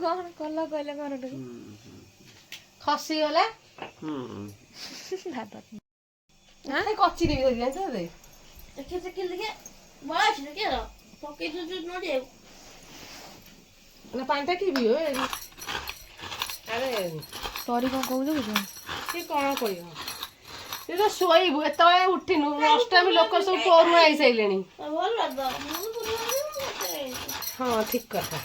କଣ କଲ କହିଲେ ଘରଠୁ ଖସିଗଲା କଚିରି ବି ଜାଣିଛ ନା ପାଣିଟା କି ପିଇବ ଆରେ ପରି କଣ କହୁଛୁ ସେ କଣ କହିବ ସେ ତ ଶୋଇବୁ ଏତେବେଳେ ଉଠିନୁ ଅଷ୍ଟମୀ ଲୋକ ସବୁ ପରୁଆ ହେଇସାରିଲେଣି ହଁ ଠିକ କଥା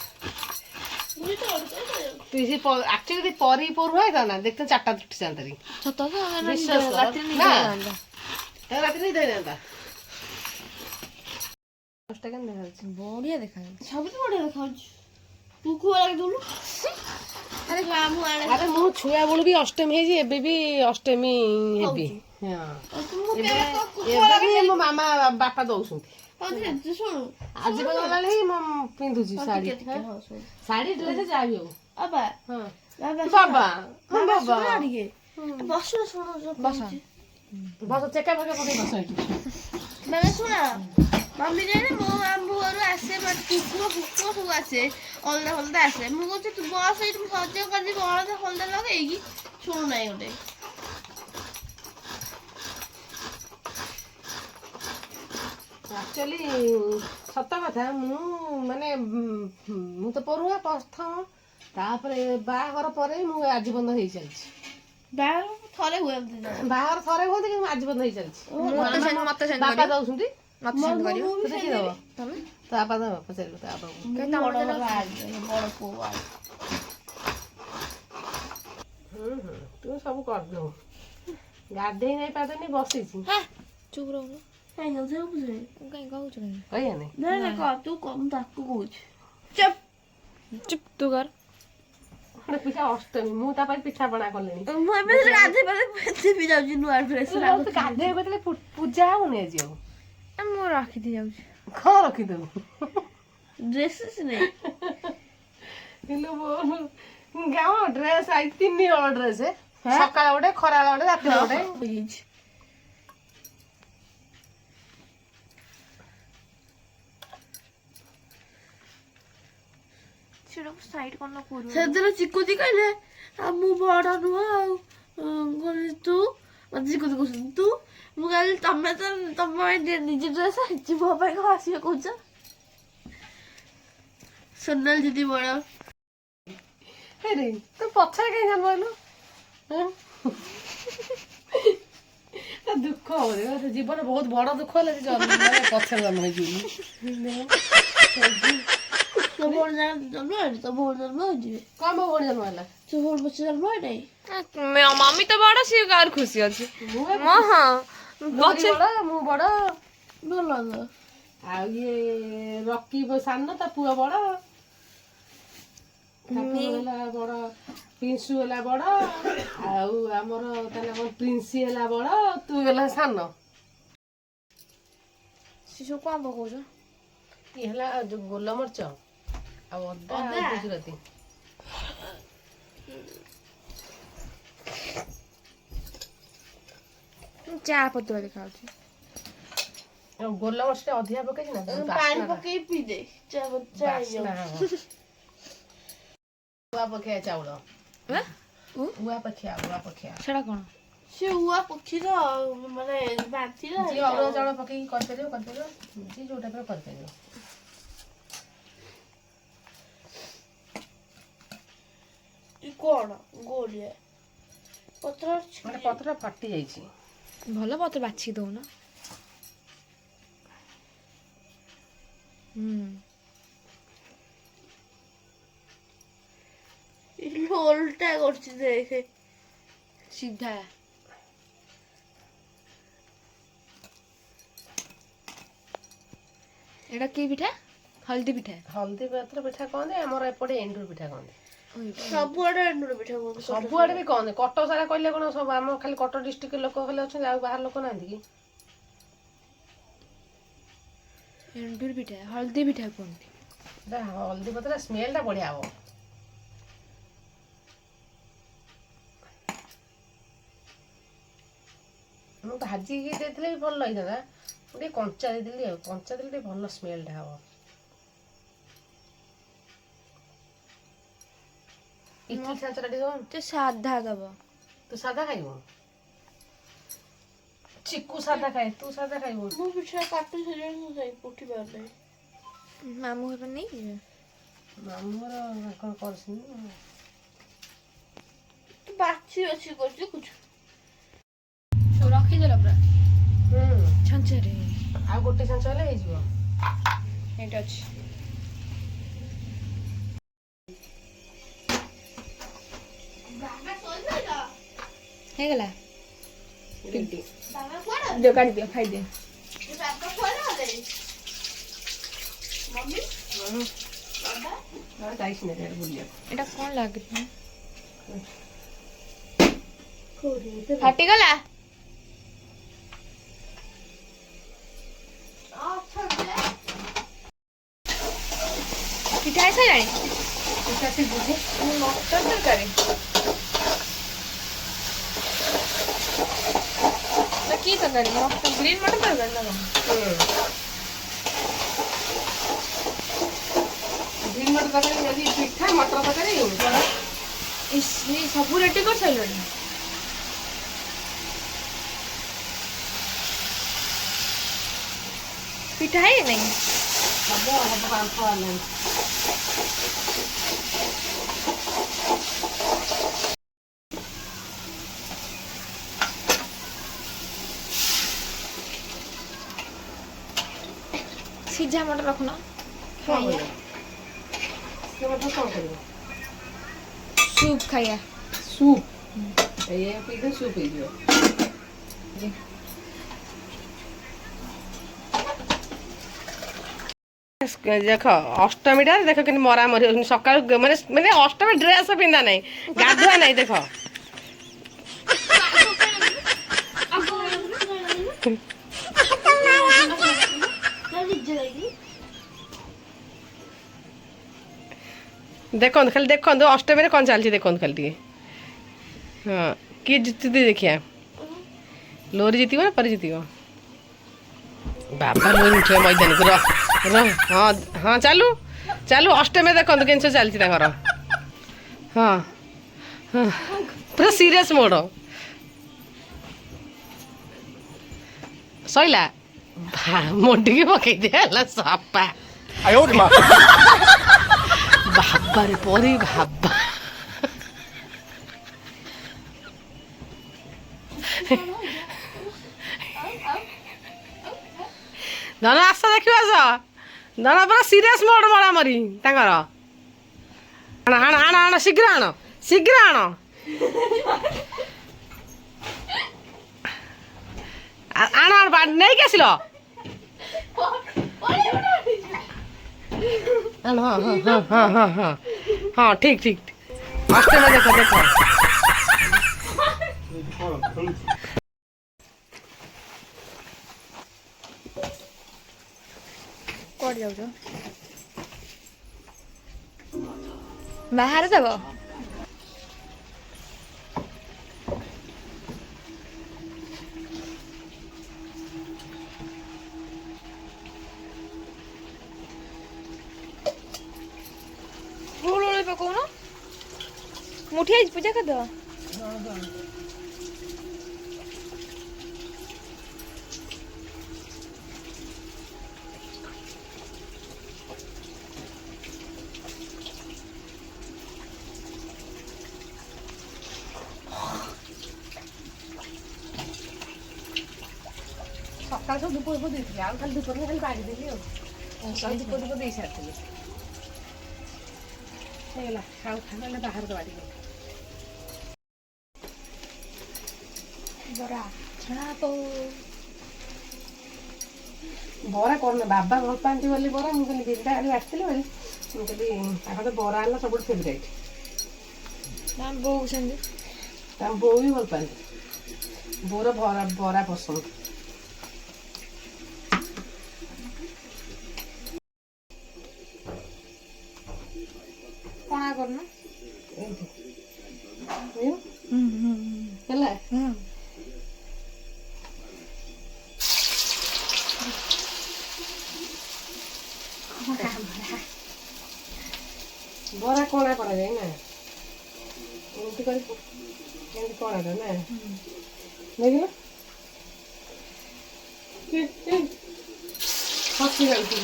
তুই ସେ ଆକ୍ଚୁଆଲି ଯଦି ପରି ପରୁଆ ହେଇଥାନ୍ତା ଦେଖତେ 4ଟା ଉଠି ଯାଆନ୍ତାରି ସତ ତ ରାତିରେ ନିଦ ହେଇଯାନ୍ତା ବଢିଆ ଦେଖାଯାଉଛି ସବୁ ତ ବଢିଆ ଦେଖାଯାଉଛି ତୁ କୁହ ଦଉନୁ ଆରେ ମୁଁ ଛୁଆ ବେଳୁ ବି ଅଷ୍ଟମୀ ହେଇଛି ଏବେ ବି ଅଷ୍ଟମୀ ହେବି ଏବେ ବି ମୋ ମାମା ବାପା ଦଉଛନ୍ତି ଶୁଣୁ ଆଜି ଗଲାବେଳେ ହିଁ ମୁଁ ପିନ୍ଧୁଛି ଶାଢୀ ଶାଢୀ ଡ୍ରେସ ଯାହା ବି ହଉ ବାବା ବାବା ଟିକେ ବସ ଶୁଣୁ ବସ ଚେକା ଫେକା ପକେଇ ବସ ଏଠି ବାବା ଶୁଣ ମମି ଜାଣେ ମୋ ଆମ ଘରୁ ଆସେ କୁକୁର ସବୁ ଆସେ ଅଲଦା ହଲଦା ଆସେ ମୁଁ କହୁଛି ତୁ ବସ ଏଇଠି ମୁଁ ସଜ କରିଦେବି ଅଲଦା ହଲଦା ଲଗେଇକି ଶୁଣୁନାହିଁ ଗୋଟେ ଆକ୍ଚୁଆଲି ସତ କଥା ମୁଁ ମାନେ ମୁଁ ତ ପଢୁଆ ପ୍ରଥମ ତାପରେ ବାହାଘର ପରେ ମୁଁ ଆଜୀବନ ହେଇଚାଲିଛି ବାହାଘର ଥରେ ହୁଏ ବାହାଘର ଥରେ ହୁଅନ୍ତି କିନ୍ତୁ ମୁଁ ଆଜୀବନ ହେଇଚାଲିଛି ବାପା ଦଉଛନ୍ତି ମତେ ସେଣ୍ଡ କରିବ ଦେଖି ଦବ ତମେ ତା ବାପା ଦବ ପଚାରିବ ତା ବାପାକୁ ତୁ ସବୁ କରିଦେବୁ ଗାଧେଇ ନେଇ ପାରୁନି ବସିଛି ଚୁପ ରହୁନୁ କାଇଁ କହୁଛୁ କହିବାନି ତୁ କମ ତାକୁ କହୁଛୁ ଚୁପ ତୁ କର ଗୋଟେ ପିଠା ଅଷ୍ଟମୀ ମୁଁ ତା ପାଇଁ ପିଠା ପଣା କଲିଣି ମୁଁ ଏବେ ଗାଧେଇ ଯାଉଛି ନୂଆ ଡ୍ରେସ ଗାଧେଇ କେତେବେଳେ ପୂଜା ହଉନି ଆଜି ଆଉ ମୁଁ ରଖିଦେଇ ଯାଉଛି କଣ ରଖିଦେବୁ ଡ୍ରେସ ନେଇ ଗାଁ ଡ୍ରେସ ଆଇ 3 ହଳ ଡ୍ରେସ ସକାଳ ଗୋଟେ ଖରାବେଳ ଗୋଟେ ରାତିରେ ଗୋଟେ ହେଇଯାଇଛି ସେଦିନ ଚିକୁତି କହିଲେ ଆଉ ମୁଁ ବଡ ନୁହଁ ଆଉ ତୁ ମତେ ଚିକୁତି କହୁଛନ୍ତି ତୁ ମୁଁ କହିଲି ତମେ ତ ତମ ପାଇଁ ନିଜେ ଡ୍ରେସ୍ ହେଇଛି ମୋ ପାଇଁ କଣ ଆସିବ କହୁଛ ସୋନାଲ ଦିଦି ବଡ ତୁ ପଛରେ କାହିଁ ଜନ୍ମ ହେଲୁ ଦୁଃଖ ହବ ଜୀବନ ବହୁତ ବଡ ଦୁଃଖ ହେଲେ ପଛରେ ଜନ୍ମ ହେଇଯିବୁ ତୋ ଭଉଣୀ ଜନ୍ମ ହେଇନି ତୋ ଭଉଣୀ ଜନ୍ମ ହେଇଯିବେ କଣ ମୋ ଭଉଣୀ ଜନ୍ମ ହେଲା ତୋ ଭଉଣୀ ପଛରେ ଜନ୍ମ ହେଇନାହିଁ ମମି ତ ବଡ ସିଏ କାହାର ଖୁସି ଅଛି ମୁଁ ବଡ ଭଲ ଆଉ ଇଏ ରକି ସାନ ତା ପୁଅ ବଡ ତା ପୁଅ ହେଲା ବଡ ପିଂଶୁ ହେଲା ବଡ ଆଉ ଆମର ତା ନାମ ପ୍ରିନ୍ସି ହେଲା ବଡ ତୁ ହେଲା ସାନ ସେ ସବୁ କଣ ପକଉଛ ଇଏ ହେଲା ଯୋଉ ଗୋଲମରିଚ ଆଉ ଅଦା ଆଉ ଗୁଜୁରାତି ଚା ପତୁଆ ଦେଖାଉଛି ଗୋଲମରିଚ ଅଧିକା ପକେଇଛି ନା ପାଣି ପକେଇ ପିଇଦେ ଉଆ ପକ୍ଷିଆ ଚାଉଳ ଉଆ ପକ୍ଷିଆ ସେଟା କଣ ସେ ଉଆ ପକ୍ଷୀର ମାନେ ବାନ୍ତିର ଯିଏ ଅରୁଆ ଚାଉଳ ପକେଇକି କରିପାରିବ ଯିଏ ଯୋଉ ଟାଇପର କରିପାରିବ କଣ ଗୋଳିଆ ପତ୍ର ଫାଟି ଯାଇଛି ଭଲ ପତ୍ର ବାଛିକି ଦଉନ ଓଲଟା କରୁଛି ଦେଖେ ସିଧା ଏଟା କି ପିଠା ହଳଦୀ ପତ୍ର ପିଠା କହନ୍ତି ଆମର ଏପଟେ ଏଣ୍ଡୁରି ପିଠା କହନ୍ତି ସବୁଆଡେ ଏଣ୍ଡୁରି ପିଠା କହନ୍ତି ସବୁଆଡେ ବି କହନ୍ତି କଟକ ସାରା କହିଲେ କଣ ସବୁ ଆମ ଖାଲି କଟକ ଡିଷ୍ଟ୍ରିକ୍ଟ ଲୋକ ଖାଲି ଅଛନ୍ତି ଆଉ ବାହାର ଲୋକ ନାହାନ୍ତି କି ଏଣ୍ଡୁରି ପିଠା ହଳଦୀ ପିଠା କୁହନ୍ତି ହଳଦୀ ପତ୍ର ସ୍ମେଲଟା ବଢିଆ ହବ ମୁଁ ଭାଜିକି ଦେଇଥିଲେ ବି ଭଲ ହେଇଥାନ୍ତା ମୁଁ ଟିକେ କଞ୍ଚା ଦେଇଥିଲି ଆଉ କଞ୍ଚା ଦେଲେ ଟିକେ ଭଲ ସ୍ମେଲଟା ହବ ଇଟିଲି ଛାଞ୍ଚଟା ଟିକେ ଦବ। ତୁ ସାଧା ଦବ। ତୁ ସାଧା ଖାଇବୁ? ଚିକୁ ସାଧା ଖାଏ, ତୁ ସାଧା ଖାଇବୁ? ମୁଁ ପିଠା କାଟି ସାରିଲିଣି, ମୁଁ ଯାଇ ଉଠି ପାରୁନାହିଁ। ମାମୁଁ ଘର ନେଇଯିବେ। ମାମୁଁ ଘର କଣ କରୁଛନ୍ତି? ତୁ ବାଛି ବାଛି କରୁଛୁ ଦେଖୁଛୁ। ସବୁ ରଖିଦେଲ ପୁରା ହୁଁ, ଛାଞ୍ଚରେ। ଆଉ ଗୋଟେ ଛାଞ୍ଚ ହେଲେ ହେଇଯିବ। ଏଇଟା ଅଛି। ବାବା ଶୋଇପଇଲ? ହେଇଗଲା। ରେଡି। ବାବା କୁଆଡେ? ଦିଅ କାଢିଦିଅ ଖାଇଦିଅ। ବାବା କୁଆଡେ ଗଲେ? ମମ୍ମି ବାବା ଯାଇଛି ନା ସିଆଡେ ବୁଲିବାକୁ। ଏଇଟା କଣ ଲାଗୁଛି? କୋଉଠି? ଭିତରେ? ଫାଟିଗଲା। ପିଠା ହେଇସାରିଲାଣି। ପିଠା ସିଝୁଛି। ମଟର ତରକାରୀ ନା କି ତରକାରୀ? ମଟର ଗ୍ରୀନ୍ ମଟର ତରକାରୀ ନା କଣ? ଗ୍ରୀନ୍ ମଟର ତରକାରୀ ଯଦି ପିଠା ମଟର ତରକାରୀ ସବୁ ରେଡି କରିସାରିଲଣି? ପିଠା ହେଇନାହିଁ? ହବ ବାମ୍ଫ ହେଲାଣି। ସିଝା ମଟର ରଖୁନ। କଣ କରିବ? ସେ ମଟର କଣ କରିବ? ସୁପ୍ ଖାଇବା। ସୁପ୍। ଏଇଆ ପିଇଲେ ସୁପ୍ ହେଇଯିବ। ଦେଖ ଅଷ୍ଟମୀଟା ଦେଖ କେମିତି ମରାମରି ହଉଛନ୍ତି ସକାଳୁ ମାନେ ମାନେ ଅଷ୍ଟମୀ ଡ୍ରେସ୍ ପିନ୍ଧା ନାହିଁ, ଗାଧୁଆ ନାହିଁ। ଦେଖ ଦେଖନ୍ତୁ ଖାଲି ଦେଖନ୍ତୁ ଅଷ୍ଟମୀରେ କ'ଣ ଚାଲିଛି ଦେଖନ୍ତୁ ଖାଲି ଟିକେ। ହଁ, କିଏ ଜିତୁଛି ଦେଖିବା। ଲୋରି ଜିତିବ ନା ପରି ଜିତିବ? ବାବା ଲୋରି ଉଠିବ ମଇଦାନକୁ। ର ହଁ ହଁ ଚାଲୁ ଚାଲୁ। ଅଷ୍ଟମୀ ଦେଖନ୍ତୁ କେମିତି ଚାଲିଛି ତାଙ୍କର। ହଁ ହଁ ପୁରା ସିରିୟସ୍ ମୋଡ଼। ସଇଲା ମୋଡ଼ିକି ପକେଇଦିଆ ହେଲା ସପା। ବାବାରେ ପରି ଭାବା। ଧନ ଆସ ଦେଖିବ ଆସ। ଧନ ପୁରା ସିରିୟସ୍ ମୋଡ଼ ମରାମରି ତାଙ୍କର। ଆଣ ଆଣ ଆଣ ଆଣ ଶୀଘ୍ର ଆଣ ଶୀଘ୍ର ଆଣ। ଆଣ ଆଣ ନେଇକି ଆସିଲ। ହଁ ହଁ ହଁ ହଁ ହଁ ହଁ ହଁ ଠିକ୍ ଠିକ୍। ଅଷ୍ଟମୀ ଦେଖ ଦେଖ। କୁଆଡ଼େ ଯାଉଛ? ବାହାରେ ଦେବ। ପକଉନ ମୁଠି ହେଇଛି ପୂଜା କରିଦେବ। ସକାଳେ ସବୁ ଧୂପ ଧୂପ ଦେଇଥିଲି ଆଉ ଖାଲି ଧୂପ ଖାଲି ବାଢ଼ି ଦେଲି ଆଉ ଧୂପ ଧୂପ ଦେଇ ସାରିଥିଲି। ହେଇଗଲା ଖାଉ ଖାଇଲେ ବାହାର ଦବା ଟିକେ। ବରା ଛଣା ବରା କରୁନା ବାବା ଭଲ ପାଆନ୍ତି ବୋଲି ବରା। ମୁଁ କହିଲି ଦିଦିଟା ଆଣି ଆସିଥିଲି ବୋଲି ମୁଁ କହିଲି ତାଙ୍କର ତ ବରା ହେଲା ସବୁଠୁ ଫେଭରାଇଟ୍। ବୋଉ ସେମିତି ତାଙ୍କ ବୋଉ ବି ଭଲ ପାଆନ୍ତି। ବୋଉର ବରା ପସନ୍ଦ। କଣା କରୁନ ହେଲା। ବରା କଣା କରାଯାଏ ନା? ଏମିତି କରିବୁ ଏମିତି କଣାଟା ନା ଦେଖିଲ ହସି ଯାଉଛି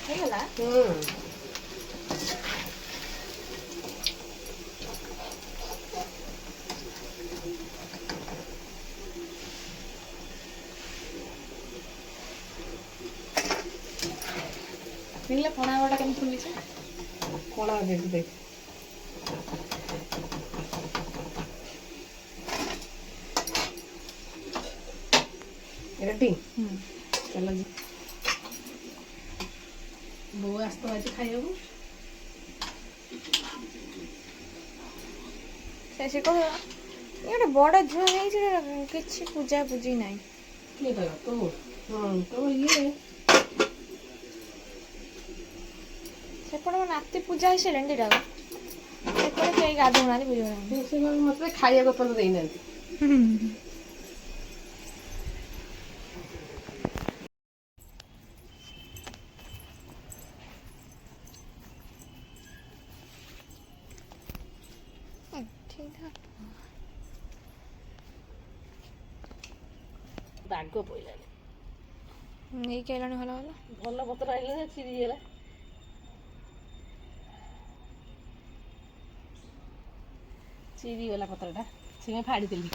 ହେଇଗଲା। ଦେଖିଲେ କଣା ଗୋଟା କେମିତି ଫୁଲିছে। କଣା ଦେଇଛି ଦେଖ ରେଡି ଚାଲ ବୋଉ ଆସ୍ତ ଆଜି ଖାଇବାକୁ ସେ କହ ଗୋଟେ ବଡ଼ ଝିଅ ହେଇଛି କିଛି ପୂଜା ପୂଜି ନାହିଁ। କିଏ କହିବ ତୁ ତୋ ଇଏ ସେପଟେ ମୋ ନାତି ପୂଜା ହେଇସାରିଲାଣି ଦିଟାକ ସେପଟେ କେହି ଗାଧଉନାହାନ୍ତି ବୁଝୁନାହାନ୍ତି। ସେ ମତେ ଖାଇବାକୁ ପର୍ଯ୍ୟନ୍ତ ଦେଇନାହାନ୍ତି। ଦାଗ ପଇଲାନି ନେଇକି ଆଇଲାଣି ଭଲ ଭଲ ଭଲ ପତ୍ର ଆଇଲା ଯେ ଚିରିଗଲା। ଚିରିଗଲା ପତ୍ରଟା ସେ ଫାଡ଼ିଦେଲି।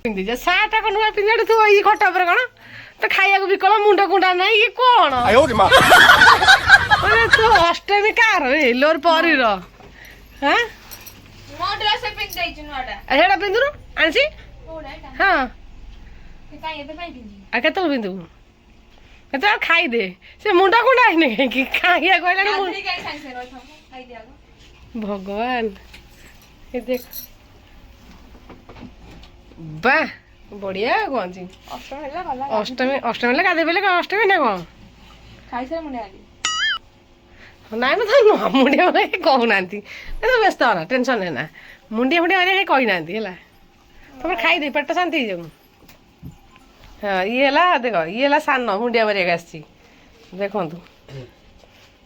ପିନ୍ଧିଛ ସାର୍ଟ କଣ ନୂଆ ପିନ୍ଧାడు ତୁ ଏଇ ଖଟ ଉପରେ କଣ ତ ଖାଇବାକୁ ବିକଳ ମୁଣ୍ଡ କୁଣ୍ଡା ନାହିଁ ଇଏ କଣ ତୁ ଅଷ୍ଟମୀ କାର ଲୋର ପରିର ହଁ ମୋ ଡ୍ରେସ୍ ପିନ୍ଧି ଦେଇଛି ନୂଆଟା ସେଇଟା ପିନ୍ଧୁନୁ ଆଣିଛି ହଁ କାଇଁ ଏବେ ପାଇଁ ପିନ୍ଧି ଆଉ କେତେବେଳେ ପିନ୍ଧିବୁ କେତେବେଳେ ଖାଇଦେ ସେ ମୁଣ୍ଡ କୁଣ୍ଡା ହେଇନି କାହିଁକି ଖାଇବାକୁ କହିଲାଣି ଭଗବାନ ଏ ଦେଖ ବା ବଢିଆ କହନ୍ତି ଅଷ୍ଟମୀ ହେଲା ଗଲା ଅଷ୍ଟମୀ ଅଷ୍ଟମୀ ହେଲେ ଗାଧେଇ ପଇଲେ ଅଷ୍ଟମୀ ନା କଣ ଖାଇସାରି ମୁଣ୍ଡେ ଆଜି ନାଇଁ ମୁଁ ତ ମୁଣ୍ଡିଆ ମାନେ କହୁନାହାନ୍ତି ବ୍ୟସ୍ତ ହନା ଟେନସନ୍ ହେନା ମୁଣ୍ଡିଆ ଫୁଣ୍ଡିଆ ମାନେ କହିନାହାନ୍ତି ହେଲା ତମେ ଖାଇଦେ ପେଟ ଶାନ୍ତି ହେଇଯାଉ। ହଁ ଇଏ ହେଲା ଦେଖ ଇଏ ହେଲା ସାନ ମୁଣ୍ଡିଆ ମାରିବାକୁ ଆସିଛି ଦେଖନ୍ତୁ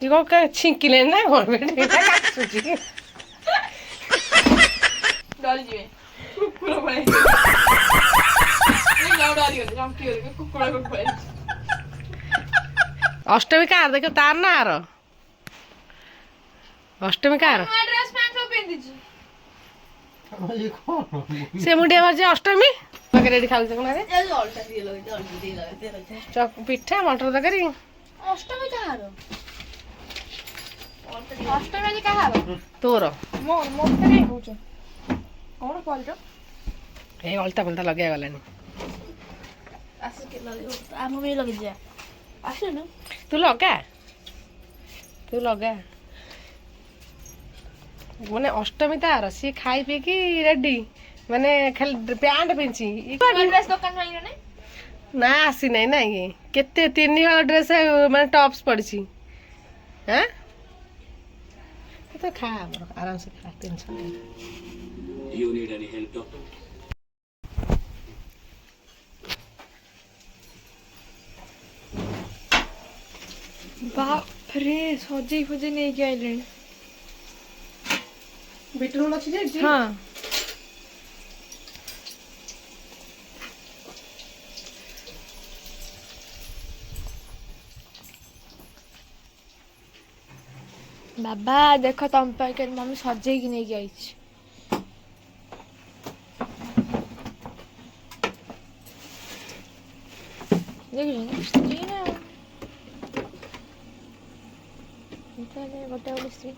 ଇଏ କଣ ଛିଙ୍କିଲେଣି ନା କଣ କାଚୁଛି ଡରିଯିବେ କୁକୁର ପଳେଇ ଅଷ୍ଟମୀ କାର ଦେଖ ତାର ନା ଆର ଅଷ୍ଟମୀ କାର ସେ ମୁଣ୍ଡିଆ ମାରିଛି ଅଷ୍ଟମୀ ପାଖରେ ଏଠି ଖାଉଛି ପିଠା ମଟର ତରକାରୀ ଅଷ୍ଟମୀ କାହାର? ଅଷ୍ଟମୀ ଆଜି କାହାର ତୋର ମୋତେ କାଇଁ କହୁଛ କଣ କରିଛ ଏଇ ଅଲତା ଫଲତା ଲଗେଇବା ଗଲାନି ଆମ ବି ଲଗେଇଯିବା ଆସୁନୁ ତୁ ଲଗା ମାନେ ଅଷ୍ଟମୀ ତାର ସିଏ ଖାଇ ପିଇକି ରେଡି ମାନେ ଖାଲି ପ୍ୟାଣ୍ଟ ପିନ୍ଧି ଦୋକାନ ଆଣିଲନି ନା ଆସିନାହିଁ ନା ଇଏ କେତେ 3 ହଳ ଡ୍ରେସ୍ ମାନେ ଟପ୍ସ ପଡ଼ିଛି ହଁ ତ ଖା ଆମର ଆରାମସେ ଖା ଟେନସନ୍ ବାପରେ ସଜେଇ ଫଜେଇ ନେଇକି ଆଇଲେଣି ବିଟଲୁଣ ଅଛି ଯେ ହଁ ବାବା ଦେଖ ତମ ପାଇଁ କେମିତି ମମି ସଜେଇକି ନେଇକି ଆଇଛି ଦେଖିଲୁ ନା ଗୋଟେ ଗୋଟେ ସ୍ତ୍ରୀ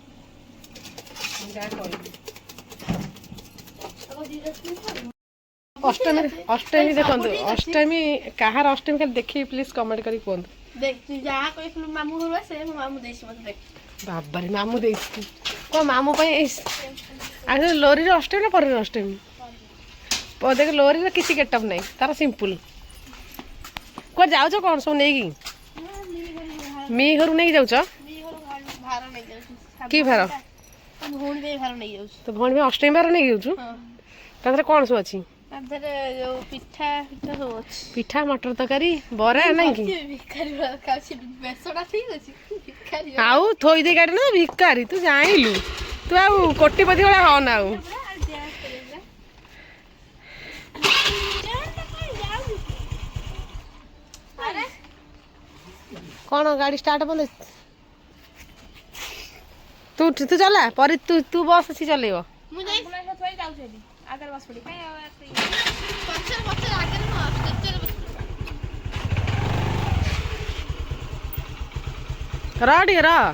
ଅଷ୍ଟମୀ ଅଷ୍ଟମୀ ଦେଖନ୍ତୁ ଅଷ୍ଟମୀ କାହାର ଅଷ୍ଟମୀ ଖାଲି ଦେଖିକି ପ୍ଲିଜ୍ କମେଣ୍ଟ କରି କୁହନ୍ତୁ देख तू जहाँ कोई फिल्म मामू घर से मामू देश मत देख ବାବାରେ ମାମୁଁ ଦେଇଛି କଣ ମାମୁଁ ପାଇଁ ଆଗ ଲୋରିର ଅଷ୍ଟମୀ ନା ପରେର ଅଷ୍ଟମୀ ଦେଖ ଲୋରିର କିଛି ଗେଟଅପ୍ ନାହିଁ ତାର ସିମ୍ପଲ୍ କୁଆଡ଼େ ଯାଉଛ କ'ଣ ସବୁ ନେଇକି ମି ଘରୁ ନେଇକି ଯାଉଛ भार नहीं जाऊ କି ଭାର भौणी पे भार नहीं जाऊ ତ ଭଉଣୀ ପାଇଁ ଅଷ୍ଟମୀ ଭାର ନେଇକି ଯାଉଛୁ ତା ଦେହରେ କ'ଣ ସବୁ ଅଛି ଆଧରେ ଯୋଉ ପିଠା ପିଠା ସବୁ ଅଛି। ପିଠା ମଟର ତରକାରୀ ବରା ନାଇଁ କି ଭିକାରୀ ଖାଉଛି ବେସଟା ଠିକ ଅଛି ଭିକାରୀ ଆଉ ଥୋଇ ଦେଇ ଗାଡ଼ି ନା ଭିକାରୀ ତୁ ଜାଣିଲୁ ତୁ ଆଉ କୋଟିପତି ଭଳିଆ ହନା ଆଉ କଣ ଗାଡ଼ି ଷ୍ଟାର୍ଟ ବନ୍ଦ ତୁ ତୁ ଚଲା ପରେ ତୁ ବସ୍ ଅଛି ଚଲେଇବ ମୁଁ ଯାଇ ଥୋଇ ଯାଉଛି ଏଠି ଆଗରେ ବସ ପଡି କାଇଁ ଆଉ ପଛରେ ପଛରେ ଆଗରେ ନୁହଁ ପଛରେ ରହ ଟିକେ ରହ